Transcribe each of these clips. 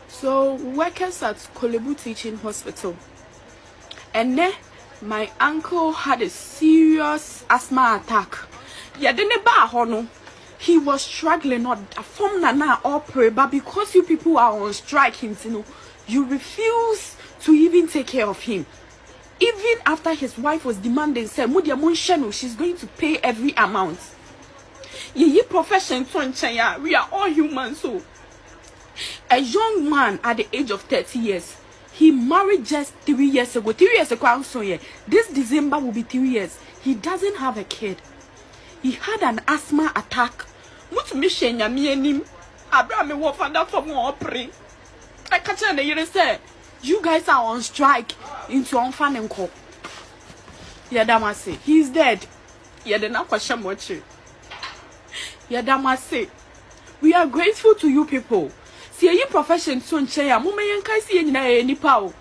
So workers at Kolebu Teaching Hospital, and then my uncle had a serious asthma attack. Yeah, then he was struggling not from Nana or pray, but because you people are on strike, you refuse to even take care of him. Even after his wife was demanding, say, she's going to pay every amount. Ye profession, we are all humans. So a young man at the age of 30 years, he married just 3 years ago. 3 years ago, so yeah, this December will be 3 years. He doesn't have a kid. He had an asthma attack. I catch and you say, you guys are on strike into unfan and co. Yadamase, he's dead. Yadana question much. Yadamase, we are grateful to you people. See your profession soon chair, Mumayan Kasi and any power.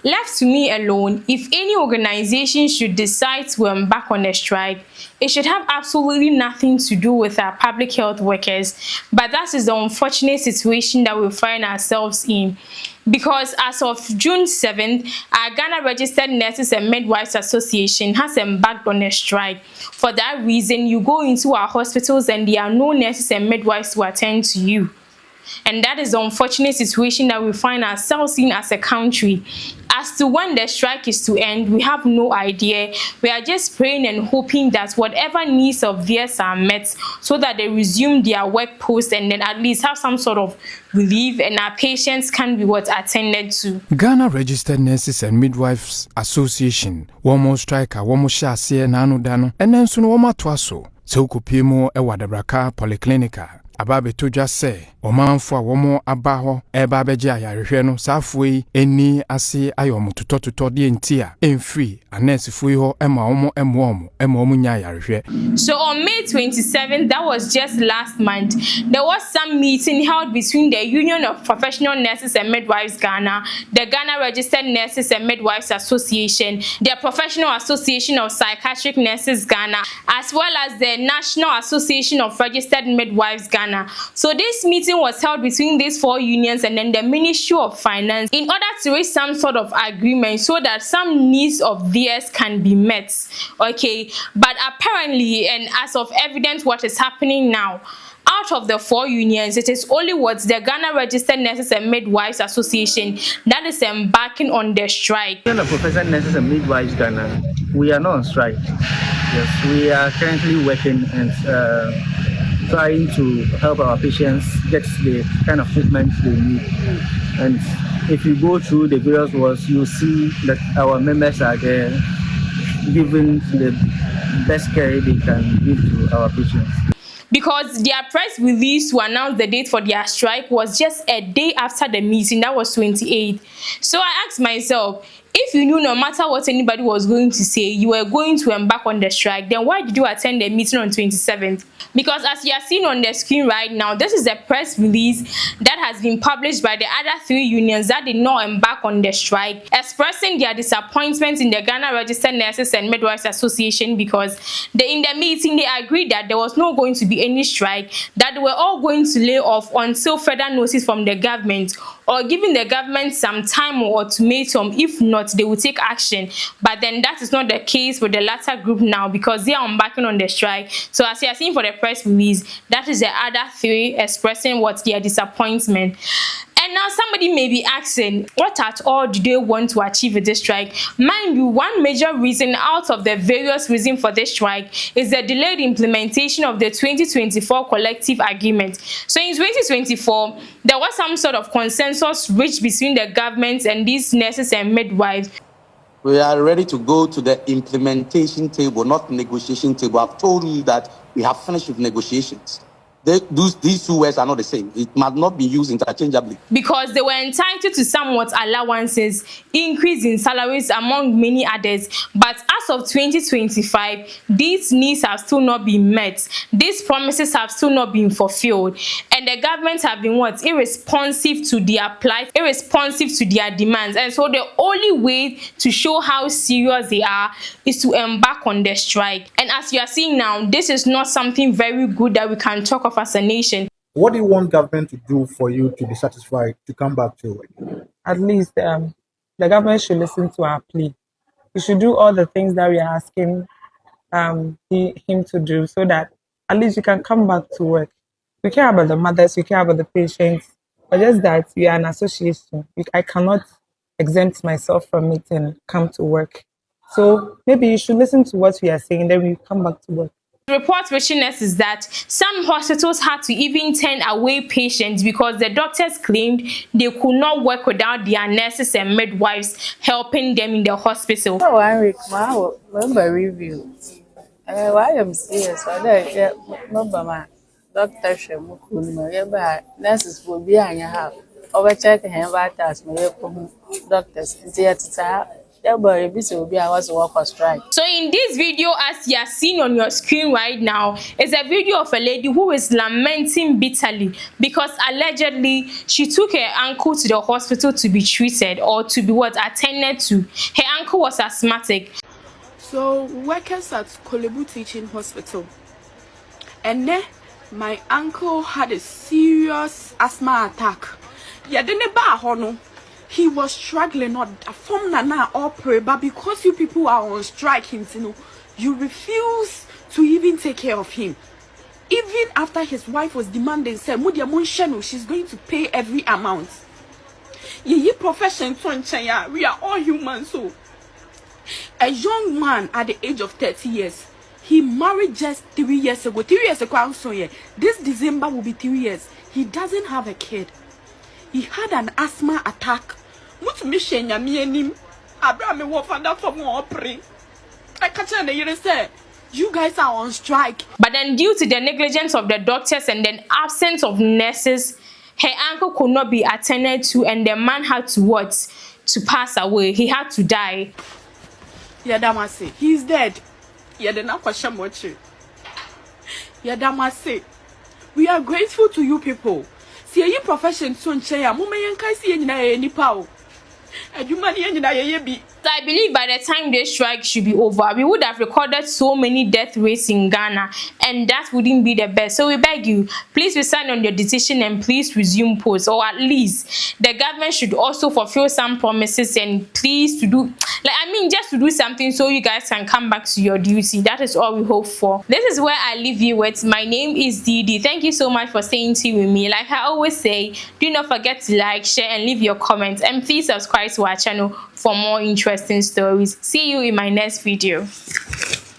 Left to me alone, if any organization should decide to embark on a strike, it should have absolutely nothing to do with our public health workers. But that is the unfortunate situation that we find ourselves in. Because as of June 7th, our Ghana Registered Nurses and Midwives Association has embarked on a strike. For that reason, you go into our hospitals and there are no nurses and midwives to attend to you. And that is the unfortunate situation that we find ourselves in as a country. As to when the strike is to end, we have no idea. We are just praying and hoping that whatever needs of theirs are met so that they resume their work post and then at least have some sort of relief and our patients can be attended to. Ghana Registered Nurses and Midwives Association, one more striker, one more shasi and anodano, and then soon one more twaso. So kupimo e wadabraka polyclinica. Ababe to just say, Omanfo a womo abaho, eba beja ya rehweno, safwe, eni ase ayomu tuto di entia, enfree, anesi fuiho, ema omo nya ya rehwe. So on May 27th, that was just last month, there was some meeting held between the Union of Professional Nurses and Midwives Ghana, the Ghana Registered Nurses and Midwives Association, the Professional Association of Psychiatric Nurses Ghana, as well as the National Association of Registered Midwives Ghana. So this meeting was held between these four unions and then the Ministry of Finance in order to reach some sort of agreement so that some needs of theirs can be met. Okay, but apparently, and as of evidence what is happening now, out of the four unions, it is only what the Ghana Registered Nurses and Midwives Association that is embarking on the strike. The Professional Nurses and Midwives Ghana, we are not on strike. Yes, we are currently working and trying to help our patients get the kind of treatment they need. And if you go through the various wards, you'll see that our members are there giving the best care they can give to our patients. Because their press release to announce the date for their strike was just a day after the meeting, that was 28th. So I asked myself, if you knew no matter what anybody was going to say, you were going to embark on the strike, then why did you attend the meeting on 27th? Because as you are seeing on the screen right now, this is a press release that has been published by the other three unions that did not embark on the strike, expressing their disappointment in the Ghana Registered Nurses and Midwives Association because in the meeting they agreed that there was not going to be any strike, that they were all going to lay off until further notice from the government or giving the government some time or ultimatum. If not, they will take action. But then that is not the case with the latter group now because they are embarking on the strike. So as you are seeing for the press release, that is the other three expressing what their disappointment. And now somebody may be asking, what at all do they want to achieve with this strike? Mind you, one major reason out of the various reasons for this strike is the delayed implementation of the 2024 collective agreement. So in 2024, there was some sort of consensus reached between the government and these nurses and midwives. We are ready to go to the implementation table, not negotiation table. I've told you that we have finished with negotiations. These two words are not the same. It must not be used interchangeably. Because they were entitled to somewhat allowances, increase in salaries among many others. But as of 2025, these needs have still not been met. These promises have still not been fulfilled. And the government have been irresponsive to their plight, irresponsive to their demands. And so the only way to show how serious they are is to embark on the strike. And as you are seeing now, this is not something very good that we can talk of as a nation. What do you want government to do for you to be satisfied to come back to work? At least the government should listen to our plea. We should do all the things that we are asking him to do so that at least we can come back to work. We care about the mothers, we care about the patients, but just that we are an association. I cannot exempt myself from it and come to work. So maybe you should listen to what we are saying, then we come back to work. Report reaching us is that some hospitals had to even turn away patients because the doctors claimed they could not work without their nurses and midwives helping them in the hospital. Oh, one week, wow, remember review. Why am serious? I remember my doctor Shemuku, nurses will be on your house. Overcheck him about us, my doctors. So in this video, as you are seeing on your screen right now, is a video of a lady who is lamenting bitterly because allegedly she took her uncle to the hospital to be treated or to be attended to. Her uncle was asthmatic. So workers at Kolebu Teaching Hospital, and then my uncle had a serious asthma attack. Yeah, then he was struggling not from Nana or pray, but because you people are on strike, you refuse to even take care of him. Even after his wife was demanding, said, she's going to pay every amount. Ye profession, we are all humans. So a young man at the age of 30 years, he married just 3 years ago. 3 years ago, so yeah, this December will be 3 years. He doesn't have a kid. He had an asthma attack. I can't say you guys are on strike. But then due to the negligence of the doctors and then absence of nurses, her uncle could not be attended to and the man had to to pass away. He had to die. Yeah, Damasi, he's dead. Yeah, the question much. Yeah, Damasi, we are grateful to you people. See your profession soon share. Mumayankai see any power. I believe by the time this strike should be over, we would have recorded so many death rates in Ghana, and that wouldn't be the best. So we beg you, please resign on your decision and please resume posts, or at least the government should also fulfill some promises and please to do, just to do something so you guys can come back to your duty. That is all we hope for. This is where I leave you with. My name is Didi. Thank you so much for staying tuned with me. Like I always say, do not forget to like, share, and leave your comments, and please subscribe to our channel for more interesting stories. See you in my next video.